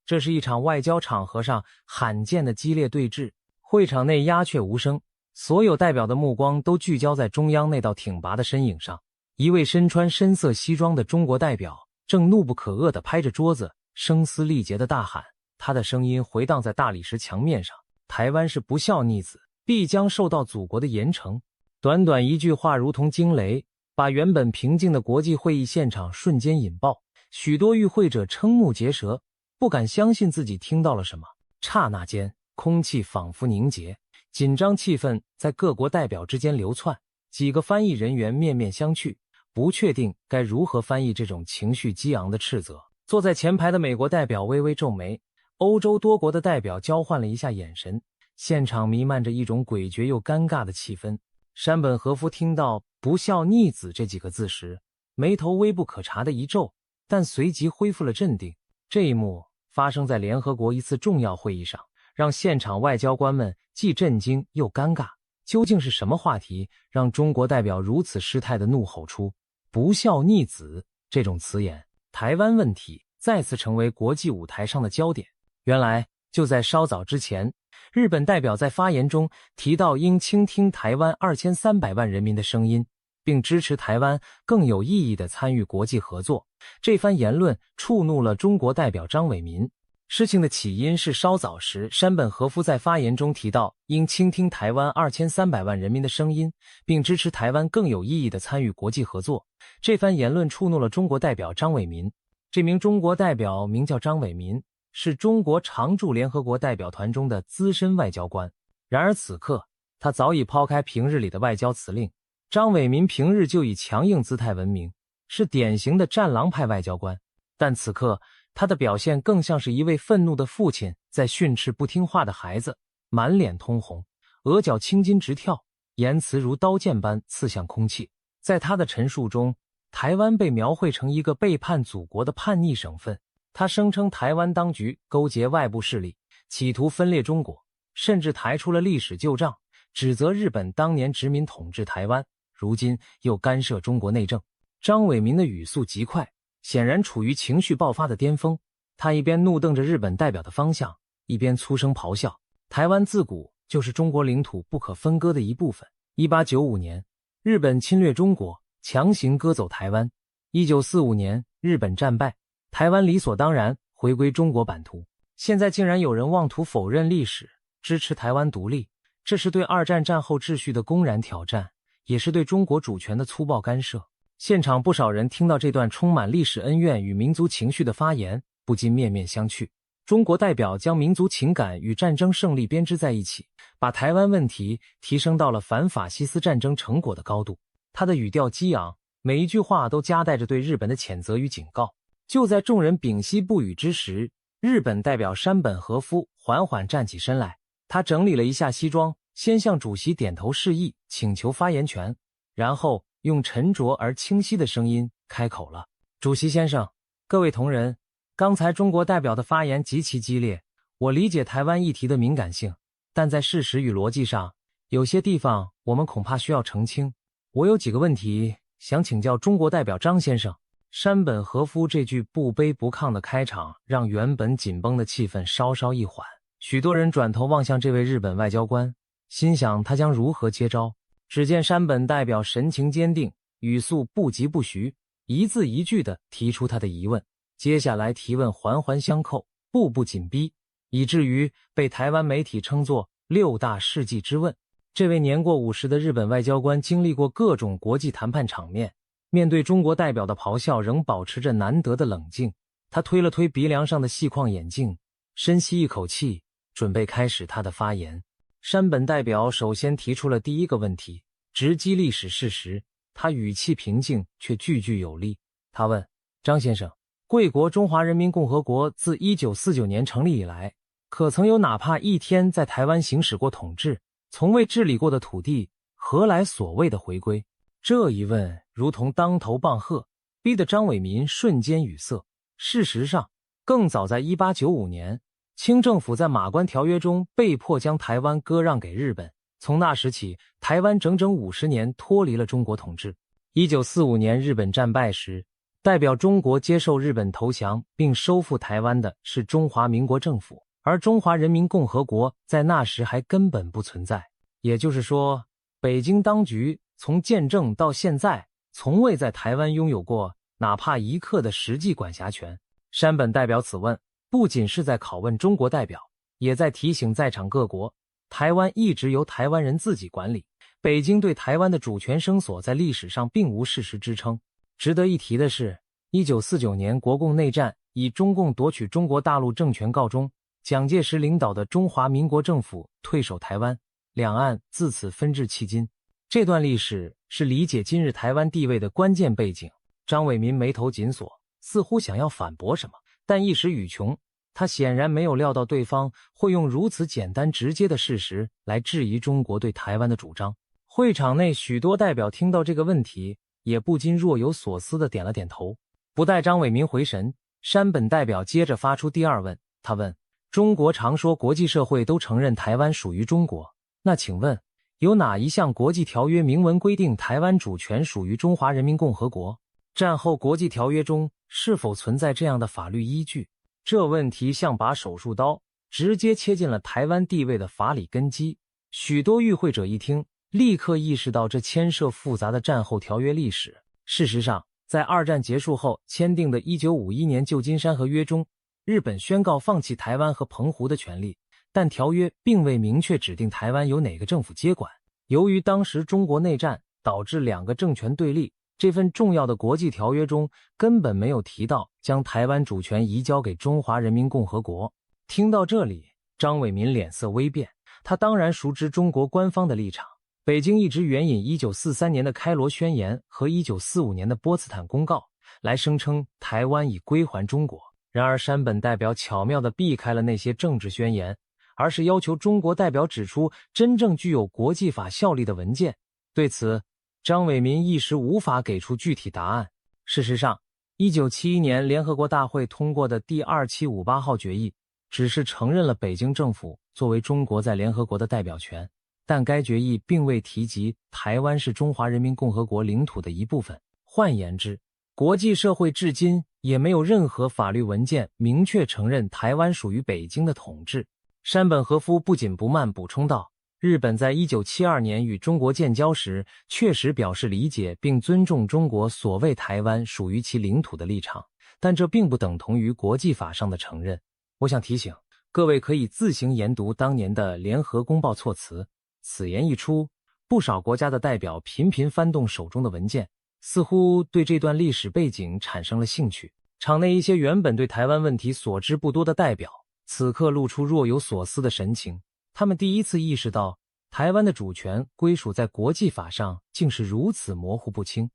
这是一场外交场合上罕见的激烈对峙。会场内鸦雀无声，所有代表的目光都聚焦在中央那道挺拔的身影上。一位身穿深色西装的中国代表正怒不可遏地拍着桌子，声嘶力竭地大喊，他的声音回荡在大理石墙面上：台湾是不孝逆子，必将受到祖国的严惩。短短一句话如同惊雷，把原本平静的国际会议现场瞬间引爆。许多与会者瞠目结舌，不敢相信自己听到了什么。刹那间，空气仿佛凝结，紧张气氛在各国代表之间流窜。几个翻译人员面面相觑，不确定该如何翻译这种情绪激昂的斥责。坐在前排的美国代表微微皱眉，欧洲多国的代表交换了一下眼神，现场弥漫着一种诡谲又尴尬的气氛。山本和夫听到不孝逆子这几个字时，眉头微不可察的一皱，但随即恢复了镇定。这一幕发生在联合国一次重要会议上，让现场外交官们既震惊又尴尬。究竟是什么话题让中国代表如此失态地怒吼出不孝逆子这种词眼？台湾问题再次成为国际舞台上的焦点。原来就在稍早之前，日本代表在发言中提到应倾听台湾2300万人民的声音，并支持台湾更有意义地参与国际合作。这番言论触怒了中国代表张伟民。事情的起因是稍早时，山本和夫在发言中提到应倾听台湾2300万人民的声音，并支持台湾更有意义地参与国际合作。这番言论触怒了中国代表张伟民。这名中国代表名叫张伟民，是中国常驻联合国代表团中的资深外交官。然而此刻，他早已抛开平日里的外交辞令。张伟民平日就以强硬姿态闻名，是典型的战狼派外交官，但此刻他的表现更像是一位愤怒的父亲在训斥不听话的孩子，满脸通红，额角青筋直跳，言辞如刀剑般刺向空气。在他的陈述中，台湾被描绘成一个背叛祖国的叛逆省份。他声称台湾当局勾结外部势力，企图分裂中国，甚至抬出了历史旧账，指责日本当年殖民统治台湾，如今又干涉中国内政。张伟民的语速极快，显然处于情绪爆发的巅峰。他一边怒瞪着日本代表的方向，一边粗声咆哮：台湾自古就是中国领土不可分割的一部分。1895年，日本侵略中国，强行割走台湾。1945年，日本战败，台湾理所当然回归中国版图。现在竟然有人妄图否认历史，支持台湾独立，这是对二战战后秩序的公然挑战，也是对中国主权的粗暴干涉。现场不少人听到这段充满历史恩怨与民族情绪的发言，不禁面面相觑。中国代表将民族情感与战争胜利编织在一起，把台湾问题提升到了反法西斯战争成果的高度。他的语调激昂，每一句话都夹带着对日本的谴责与警告。就在众人屏息不语之时，日本代表山本和夫缓缓站起身来，他整理了一下西装，先向主席点头示意，请求发言权，然后用沉着而清晰的声音开口了：主席先生，各位同仁，刚才中国代表的发言极其激烈，我理解台湾议题的敏感性，但在事实与逻辑上，有些地方我们恐怕需要澄清。我有几个问题想请教中国代表张先生。山本和夫这句不卑不亢的开场，让原本紧绷的气氛稍稍一缓。许多人转头望向这位日本外交官，心想他将如何接招。只见山本代表神情坚定，语速不疾不徐，一字一句地提出他的疑问。接下来提问环环相扣，步步紧逼，以至于被台湾媒体称作6大世纪之问。这位年过50的日本外交官经历过各种国际谈判场面，面对中国代表的咆哮仍保持着难得的冷静。他推了推鼻梁上的细框眼镜，深吸一口气，准备开始他的发言。山本代表首先提出了第一个问题，直击历史事实。他语气平静却句句有力。他问：张先生，贵国中华人民共和国自1949年成立以来，可曾有哪怕一天在台湾行使过统治？从未治理过的土地，何来所谓的回归？这一问如同当头棒喝，逼得张伟民瞬间语塞。事实上，更早在1895年，清政府在马关条约中被迫将台湾割让给日本，从那时起，台湾整整50年脱离了中国统治。1945年日本战败时，代表中国接受日本投降并收复台湾的是中华民国政府，而中华人民共和国在那时还根本不存在。也就是说，北京当局从建政到现在，从未在台湾拥有过哪怕一刻的实际管辖权。山本代表此问，不仅是在拷问中国代表，也在提醒在场各国，台湾一直由台湾人自己管理，北京对台湾的主权声索在历史上并无事实支撑。值得一提的是，1949年国共内战以中共夺取中国大陆政权告终，蒋介石领导的中华民国政府退守台湾，两岸自此分治迄今。这段历史是理解今日台湾地位的关键背景。张伟民眉头紧锁，似乎想要反驳什么，但一时语穷。他显然没有料到对方会用如此简单直接的事实来质疑中国对台湾的主张。会场内许多代表听到这个问题，也不禁若有所思地点了点头。不待张伟民回神，山本代表接着发出第二问。他问：中国常说国际社会都承认台湾属于中国，那请问有哪一项国际条约明文规定台湾主权属于中华人民共和国？战后国际条约中是否存在这样的法律依据？这问题像把手术刀，直接切进了台湾地位的法理根基。许多与会者一听，立刻意识到这牵涉复杂的战后条约历史。事实上，在二战结束后签订的1951年旧金山合约中，日本宣告放弃台湾和澎湖的权利，但条约并未明确指定台湾由哪个政府接管。由于当时中国内战导致两个政权对立，这份重要的国际条约中根本没有提到将台湾主权移交给中华人民共和国。听到这里，张伟民脸色微变，他当然熟知中国官方的立场。北京一直援引1943年的开罗宣言和1945年的波茨坦公告来声称台湾已归还中国。然而山本代表巧妙地避开了那些政治宣言，而是要求中国代表指出真正具有国际法效力的文件。对此，张伟民一时无法给出具体答案。事实上，1971年联合国大会通过的第2758号决议只是承认了北京政府作为中国在联合国的代表权，但该决议并未提及台湾是中华人民共和国领土的一部分。换言之，国际社会至今也没有任何法律文件明确承认台湾属于北京的统治。山本和夫不紧不慢补充道，日本在1972年与中国建交时确实表示理解并尊重中国所谓台湾属于其领土的立场，但这并不等同于国际法上的承认。我想提醒各位可以自行研读当年的联合公报措辞。此言一出，不少国家的代表频频翻动手中的文件，似乎对这段历史背景产生了兴趣。场内一些原本对台湾问题所知不多的代表，此刻露出若有所思的神情。他们第一次意识到，台湾的主权归属在国际法上竟是如此模糊不清。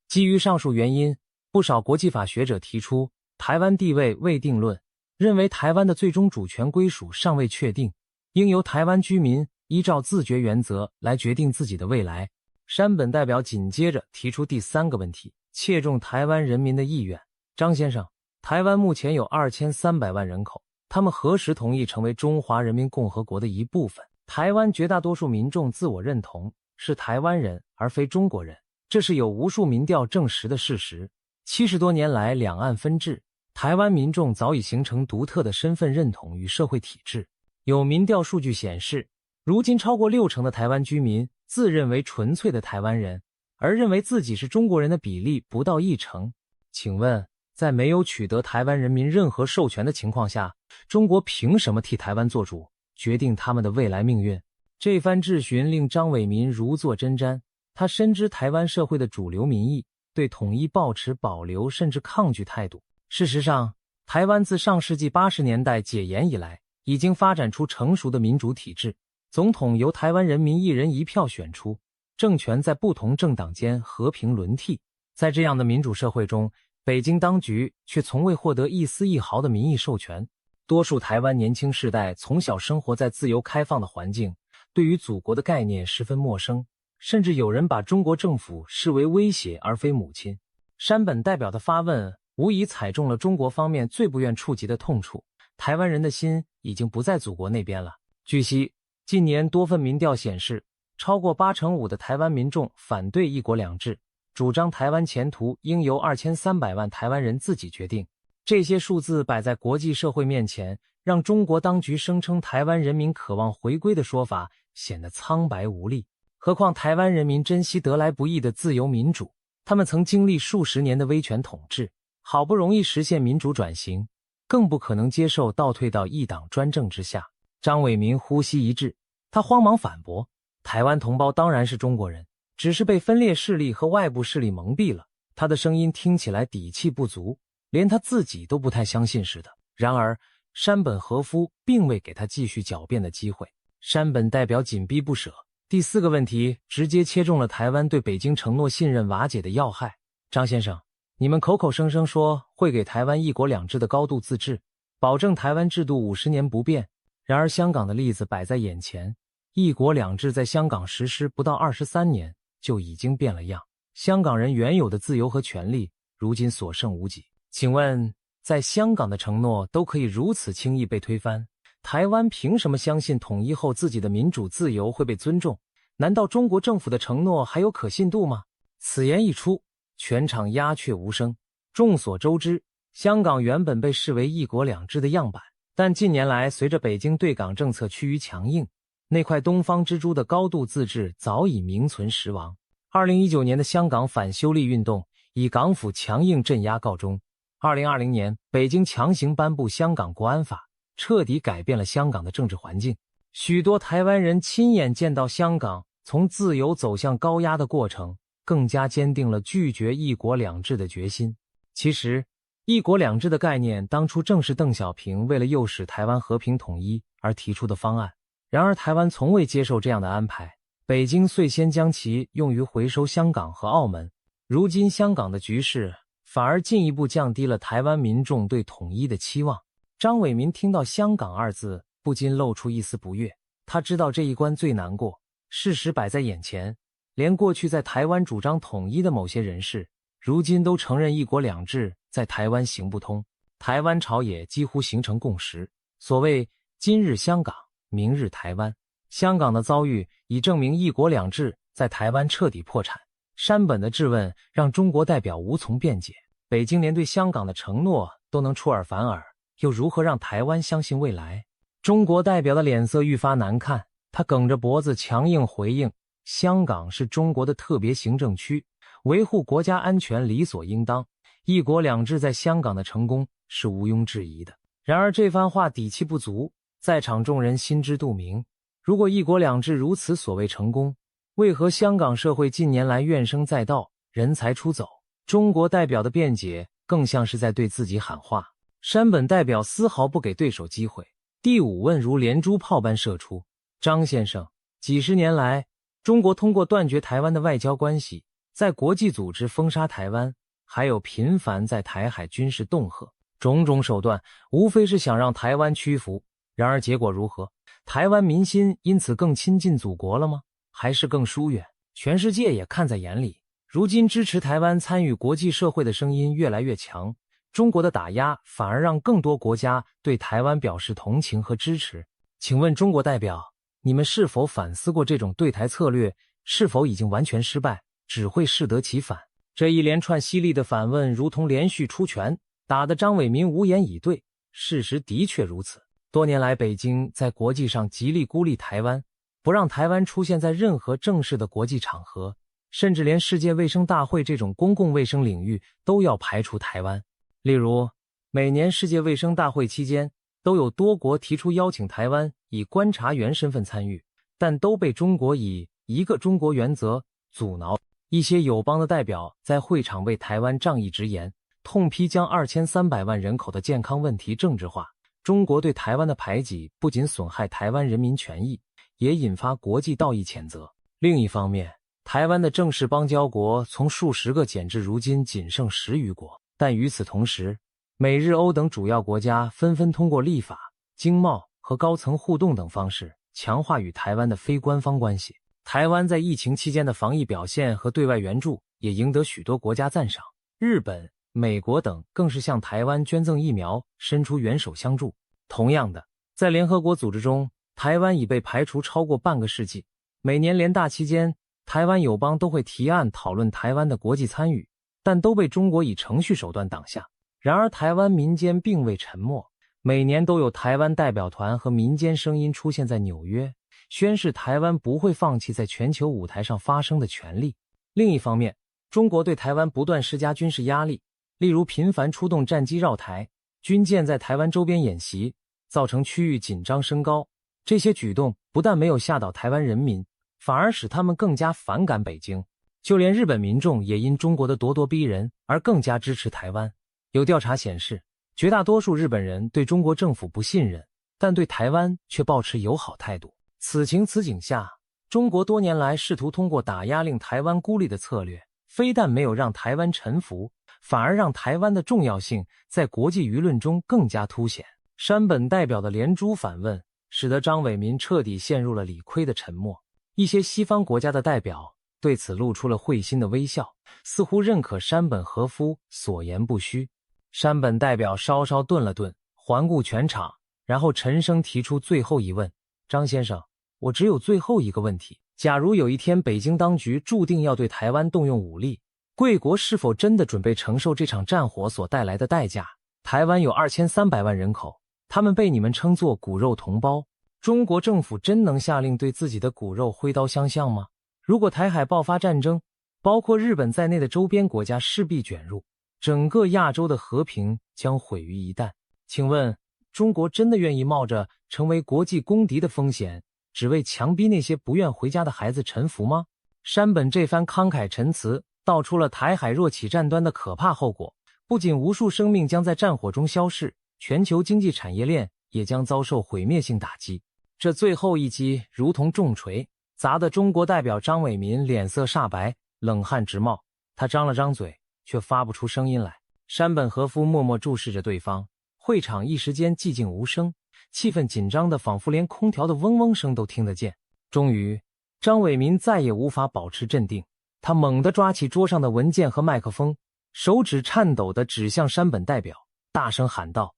基于上述原因，不少国际法学者提出台湾地位未定论，认为台湾的最终主权归属尚未确定，应由台湾居民依照自觉原则来决定自己的未来。山本代表紧接着提出第三个问题，切中台湾人民的意愿。张先生，台湾目前有2300万人口，他们何时同意成为中华人民共和国的一部分？台湾绝大多数民众自我认同是台湾人而非中国人，这是有无数民调证实的事实。70多年来两岸分治，台湾民众早已形成独特的身份认同与社会体制。有民调数据显示，如今超过60%的台湾居民自认为纯粹的台湾人，而认为自己是中国人的比例不到1%。请问，在没有取得台湾人民任何授权的情况下，中国凭什么替台湾做主，决定他们的未来命运？这番质询令张伟民如坐针毡。他深知台湾社会的主流民意对统一抱持保留甚至抗拒态度。事实上，台湾自上世纪80年代解严以来，已经发展出成熟的民主体制，总统由台湾人民一人一票选出，政权在不同政党间和平轮替。在这样的民主社会中，北京当局却从未获得一丝一毫的民意授权。多数台湾年轻世代从小生活在自由开放的环境，对于祖国的概念十分陌生，甚至有人把中国政府视为威胁而非母亲。山本代表的发问无疑踩中了中国方面最不愿触及的痛处，台湾人的心已经不在祖国那边了。据悉，近年多份民调显示，超过85%的台湾民众反对一国两制，主张台湾前途应由2300万台湾人自己决定。这些数字摆在国际社会面前，让中国当局声称台湾人民渴望回归的说法显得苍白无力。何况台湾人民珍惜得来不易的自由民主，他们曾经历数十年的威权统治，好不容易实现民主转型，更不可能接受倒退到一党专政之下。张伟民呼吸一滞，他慌忙反驳，台湾同胞当然是中国人，只是被分裂势力和外部势力蒙蔽了。他的声音听起来底气不足，连他自己都不太相信似的。然而山本和夫并未给他继续狡辩的机会。山本代表紧逼不舍，第4个问题直接切中了台湾对北京承诺信任瓦解的要害。张先生，你们口口声声说会给台湾一国两制的高度自治，保证台湾制度50年不变，然而香港的例子摆在眼前，一国两制在香港实施不到23年就已经变了样，香港人原有的自由和权利如今所剩无几。请问在香港的承诺都可以如此轻易被推翻，台湾凭什么相信统一后自己的民主自由会被尊重？难道中国政府的承诺还有可信度吗？此言一出，全场鸦雀无声。众所周知，香港原本被视为一国两制的样板，但近年来随着北京对港政策趋于强硬，那块东方之珠的高度自治早已名存实亡。2019年的香港反修例运动以港府强硬镇压告终。2020年，北京强行颁布香港国安法，彻底改变了香港的政治环境。许多台湾人亲眼见到香港从自由走向高压的过程，更加坚定了拒绝一国两制的决心。其实，一国两制的概念当初正是邓小平为了诱使台湾和平统一而提出的方案。然而台湾从未接受这样的安排，北京遂先将其用于回收香港和澳门。如今香港的局势反而进一步降低了台湾民众对统一的期望。张伟民听到香港二字，不禁露出一丝不悦。他知道这一关最难过，事实摆在眼前，连过去在台湾主张统一的某些人士，如今都承认一国两制在台湾行不通。台湾朝野几乎形成共识，所谓今日香港，明日台湾。香港的遭遇已证明一国两制在台湾彻底破产。山本的质问让中国代表无从辩解，北京连对香港的承诺都能出尔反尔，又如何让台湾相信未来？中国代表的脸色愈发难看，他梗着脖子强硬回应，香港是中国的特别行政区，维护国家安全理所应当，一国两制在香港的成功是毋庸置疑的。然而这番话底气不足，在场众人心知肚明，如果一国两制如此所谓成功，为何香港社会近年来怨声载道，人才出走？中国代表的辩解更像是在对自己喊话。山本代表丝毫不给对手机会，第5问如连珠炮般射出。张先生，几十年来，中国通过断绝台湾的外交关系，在国际组织封杀台湾，还有频繁在台海军事恫吓，种种手段无非是想让台湾屈服。然而结果如何？台湾民心因此更亲近祖国了吗？还是更疏远？全世界也看在眼里。如今支持台湾参与国际社会的声音越来越强，中国的打压反而让更多国家对台湾表示同情和支持。请问中国代表，你们是否反思过这种对台策略是否已经完全失败，只会适得其反？这一连串犀利的反问如同连续出拳，打得张伟民无言以对。事实的确如此，多年来北京在国际上极力孤立台湾，不让台湾出现在任何正式的国际场合，甚至连世界卫生大会这种公共卫生领域都要排除台湾。例如，每年世界卫生大会期间，都有多国提出邀请台湾以观察员身份参与，但都被中国以一个中国原则阻挠。一些友邦的代表在会场为台湾仗义直言，痛批将2300万人口的健康问题政治化。中国对台湾的排挤不仅损害台湾人民权益，也引发国际道义谴责。另一方面，台湾的正式邦交国从数十个减至如今仅剩10余国。但与此同时，美日欧等主要国家纷纷通过立法、经贸和高层互动等方式强化与台湾的非官方关系。台湾在疫情期间的防疫表现和对外援助也赢得许多国家赞赏，日本、美国等更是向台湾捐赠疫苗，伸出援手相助。同样的，在联合国组织中，台湾已被排除超过半个世纪。每年联大期间，台湾友邦都会提案讨论台湾的国际参与，但都被中国以程序手段挡下。然而台湾民间并未沉默，每年都有台湾代表团和民间声音出现在纽约，宣示台湾不会放弃在全球舞台上发声的权利。另一方面，中国对台湾不断施加军事压力，例如频繁出动战机绕台，军舰在台湾周边演习，造成区域紧张升高。这些举动不但没有吓倒台湾人民，反而使他们更加反感北京。就连日本民众也因中国的咄咄逼人而更加支持台湾。有调查显示，绝大多数日本人对中国政府不信任，但对台湾却抱持友好态度。此情此景下，中国多年来试图通过打压令台湾孤立的策略，非但没有让台湾臣服，反而让台湾的重要性在国际舆论中更加凸显。山本代表的连珠反问，使得张伟民彻底陷入了理亏的沉默。一些西方国家的代表对此露出了会心的微笑，似乎认可山本和夫所言不虚。山本代表稍稍顿了顿，环顾全场，然后沉声提出最后一问：张先生，我只有最后一个问题，假如有一天北京当局注定要对台湾动用武力，贵国是否真的准备承受这场战火所带来的代价？台湾有2300万人口，他们被你们称作骨肉同胞，中国政府真能下令对自己的骨肉挥刀相向吗？如果台海爆发战争，包括日本在内的周边国家势必卷入，整个亚洲的和平将毁于一旦。请问，中国真的愿意冒着成为国际公敌的风险，只为强逼那些不愿回家的孩子臣服吗？山本这番慷慨陈词道出了台海若起战端的可怕后果，不仅无数生命将在战火中消逝，全球经济产业链也将遭受毁灭性打击。这最后一击如同重锤，砸得中国代表张伟民脸色煞白，冷汗直冒。他张了张嘴，却发不出声音来。山本和夫默默注视着对方，会场一时间寂静无声，气氛紧张的仿佛连空调的嗡嗡声都听得见。终于，张伟民再也无法保持镇定，他猛地抓起桌上的文件和麦克风，手指颤抖地指向山本代表，大声喊道：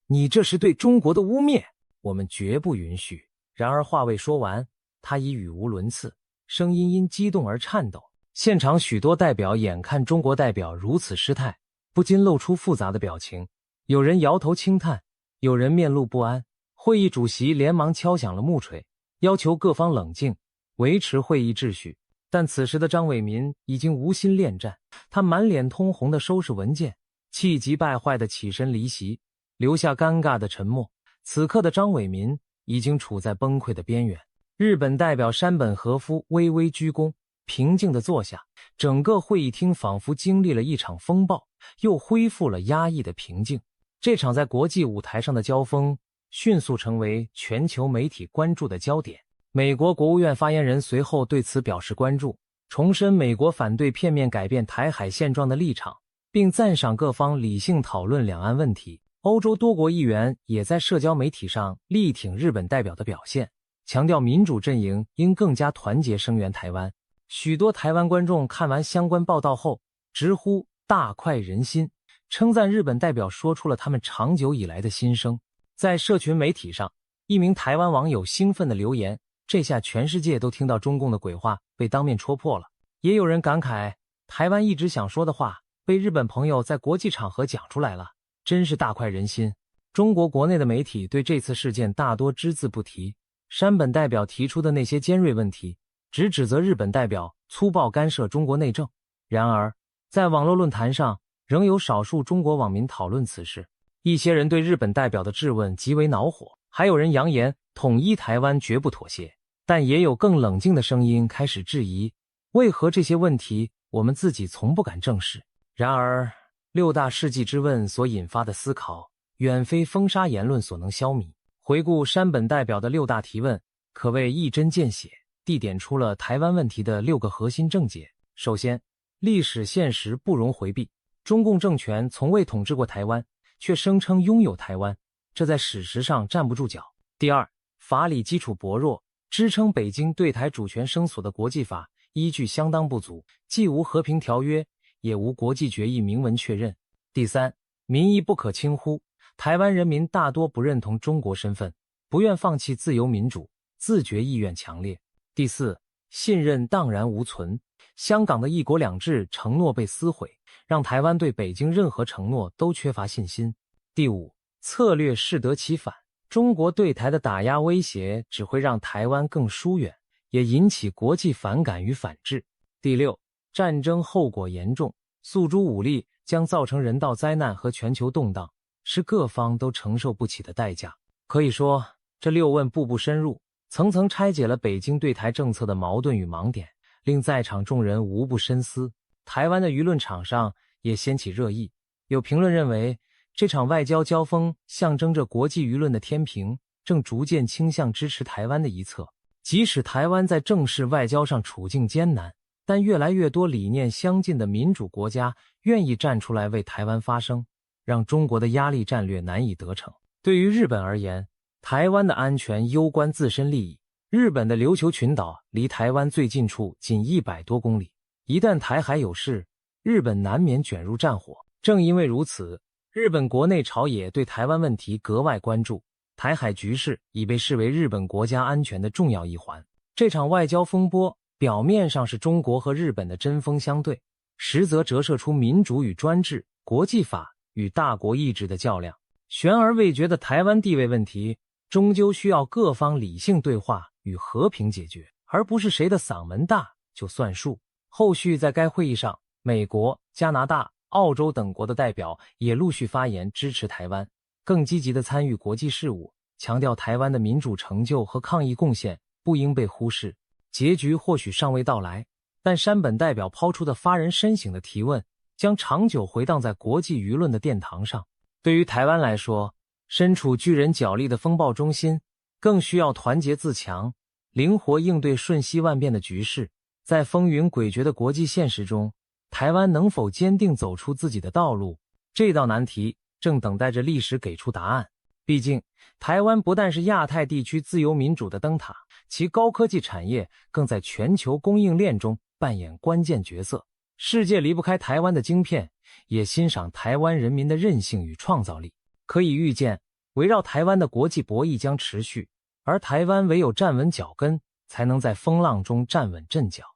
你这是对中国的污蔑，我们绝不允许。然而话未说完，他已语无伦次，声音因激动而颤抖。现场许多代表眼看中国代表如此失态，不禁露出复杂的表情，有人摇头轻叹，有人面露不安。会议主席连忙敲响了木锤，要求各方冷静，维持会议秩序。但此时的张伟民已经无心恋战，他满脸通红地收拾文件，气急败坏地起身离席，留下尴尬的沉默。此刻的张伟民已经处在崩溃的边缘。日本代表山本和夫微微鞠躬，平静地坐下。整个会议厅仿佛经历了一场风暴，又恢复了压抑的平静。这场在国际舞台上的交锋迅速成为全球媒体关注的焦点。美国国务院发言人随后对此表示关注，重申美国反对片面改变台海现状的立场，并赞赏各方理性讨论两岸问题。欧洲多国议员也在社交媒体上力挺日本代表的表现，强调民主阵营应更加团结声援台湾。许多台湾观众看完相关报道后直呼大快人心，称赞日本代表说出了他们长久以来的心声。在社群媒体上，一名台湾网友兴奋地留言，这下全世界都听到中共的鬼话被当面戳破了。也有人感慨，台湾一直想说的话被日本朋友在国际场合讲出来了，真是大快人心。中国国内的媒体对这次事件大多只字不提，山本代表提出的那些尖锐问题只指责日本代表粗暴干涉中国内政。然而，在网络论坛上仍有少数中国网民讨论此事，一些人对日本代表的质问极为恼火，还有人扬言统一台湾绝不妥协。但也有更冷静的声音开始质疑，为何这些问题我们自己从不敢正视。然而六大世纪之问所引发的思考远非封杀言论所能消弭。回顾山本代表的六大提问，可谓一针见血，地点出了台湾问题的6个核心症结。首先，历史现实不容回避，中共政权从未统治过台湾，却声称拥有台湾，这在史实上站不住脚。第二，法理基础薄弱，支撑北京对台主权声索的国际法依据相当不足，既无和平条约，也无国际决议明文确认。第三，民意不可轻忽，台湾人民大多不认同中国身份，不愿放弃自由民主，自觉意愿强烈。第四，信任荡然无存。香港的一国两制承诺被撕毁，让台湾对北京任何承诺都缺乏信心。第五，策略适得其反。中国对台的打压威胁只会让台湾更疏远，也引起国际反感与反制。第六，战争后果严重，诉诸武力将造成人道灾难和全球动荡，是各方都承受不起的代价。可以说，这六问步步深入，层层拆解了北京对台政策的矛盾与盲点，令在场众人无不深思。台湾的舆论场上也掀起热议，有评论认为，这场外交交锋象征着国际舆论的天平正逐渐倾向支持台湾的一侧。即使台湾在正式外交上处境艰难，但越来越多理念相近的民主国家愿意站出来为台湾发声，让中国的压力战略难以得逞。对于日本而言，台湾的安全攸关自身利益。日本的琉球群岛离台湾最近处仅100多公里，一旦台海有事，日本难免卷入战火。正因为如此，日本国内朝野对台湾问题格外关注，台海局势已被视为日本国家安全的重要一环。这场外交风波表面上是中国和日本的针锋相对，实则折射出民主与专制、国际法与大国意志的较量。悬而未决的台湾地位问题，终究需要各方理性对话与和平解决，而不是谁的嗓门大就算数。后续在该会议上，美国、加拿大、澳洲等国的代表也陆续发言支持台湾，更积极地参与国际事务，强调台湾的民主成就和抗疫贡献不应被忽视。结局或许尚未到来，但山本代表抛出的发人深省的提问将长久回荡在国际舆论的殿堂上。对于台湾来说，身处巨人角力的风暴中心，更需要团结自强，灵活应对瞬息万变的局势。在风云诡谲的国际现实中，台湾能否坚定走出自己的道路，这道难题正等待着历史给出答案。毕竟，台湾不但是亚太地区自由民主的灯塔，其高科技产业更在全球供应链中扮演关键角色。世界离不开台湾的晶片，也欣赏台湾人民的韧性与创造力。可以预见，围绕台湾的国际博弈将持续，而台湾唯有站稳脚跟，才能在风浪中站稳阵脚。